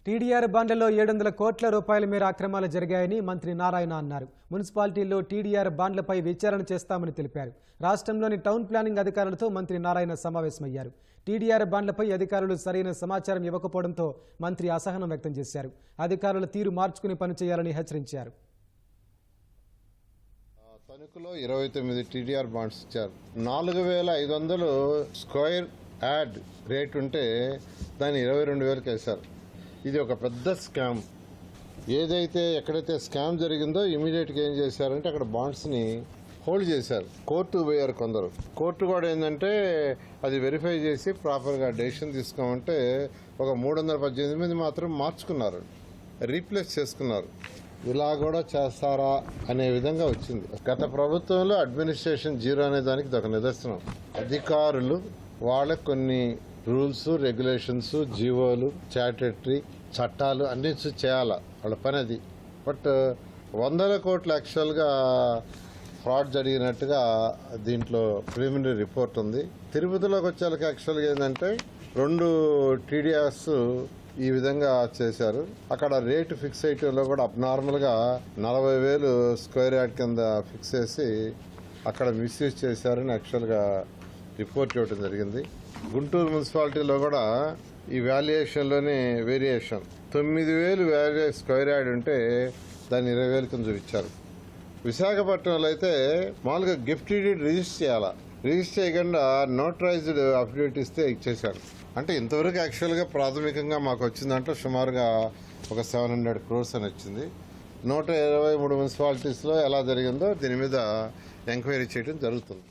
TDR బాండ్లలో 700 కోట్ల రూపాయల మేర అక్రమాలు జరిగాయని మంత్రి నారాయణ అన్నారు. మున్సిపాలిటీల్లో టీడీఆర్ బాండ్లపై విచారణ చేస్తామని తెలిపారు. రాష్ట్రంలోని టౌన్ ప్లానింగ్ అధికారులతో మంత్రి నారాయణ సమావేశమయ్యారు. టీడీఆర్ బాండ్లపై అధికారులు సరైన సమాచారం ఇవ్వకపోవడంతో మంత్రి అసహనం వ్యక్తం చేశారు. అధికారుల తీరు మార్చుకుని పనిచేయాలని హెచ్చరించారు. తణుకులో 29 టీడీఆర్ బాండ్స్ ఇచ్చారు. 4500 స్క్వేర్ యార్డ్ రేట్ ఉంటే దాన్ని 22,000కి వేశారు. ఇది ఒక పెద్ద స్కామ్. ఏదైతే ఎక్కడైతే స్కామ్ జరిగిందో ఇమీడియట్గా ఏం చేశారంటే అక్కడ బాండ్స్ని హోల్డ్ చేశారు. కోర్టుకు పోయారు కొందరు. కోర్టు కూడా ఏంటంటే అది వెరిఫై చేసి ప్రాపర్గా డెసిషన్ తీసుకోమంటే ఒక 318 మంది మాత్రం మార్చుకున్నారు, రీప్లేస్ చేసుకున్నారు. ఇలా కూడా చేస్తారా అనే విధంగా వచ్చింది. గత ప్రభుత్వంలో అడ్మినిస్ట్రేషన్ జీరో అనే దానికి ఇది ఒక నిదర్శనం. అధికారులు వాళ్ళకు కొన్ని రూల్స్, రెగ్యులేషన్స్, జీవోలు, స్టాట్యూటరీ చట్టాలు అన్ని చేయాల, వాళ్ళ పని అది. బట్ 100 కోట్ల యాక్చువల్గా ఫ్రాడ్ జరిగినట్టుగా దీంట్లో ప్రిలిమినరీ రిపోర్ట్ ఉంది. తిరుపతిలోకి వచ్చేళ్ళకి యాక్చువల్గా ఏంటంటే 2 టీడీఆర్స్ ఈ విధంగా చేశారు. అక్కడ రేటు ఫిక్స్ చేయటంలో కూడా అబ్నార్మల్గా 40,000 స్క్వేర్ యార్డ్ కింద ఫిక్స్ చేసి అక్కడ మిస్యూజ్ చేశారని యాక్చువల్గా రిపోర్ట్ ఇవ్వడం జరిగింది. గుంటూరు మున్సిపాలిటీలో కూడా ఈ వాల్యుయేషన్లోనే వేరియేషన్ 9,000 స్క్వేర్ యార్డ్ ఉంటే దాన్ని 20,000 కింద చూపించారు. విశాఖపట్నంలో అయితే మామూలుగా గిఫ్ట్ డీడ్ రిజిస్టర్ చేయాలా, రిజిస్టర్ చేయకుండా నోటరైజ్డ్ అఫిడవిట్ ఇస్తే ఇచ్చేశారు. అంటే ఇంతవరకు యాక్చువల్గా ప్రాథమికంగా మాకు వచ్చిన దాంట్లో సుమారుగా ఒక 700 crores అని వచ్చింది. 123 మున్సిపాలిటీస్లో ఎలా జరిగిందో దీని మీద ఎంక్వైరీ చేయడం జరుగుతుంది.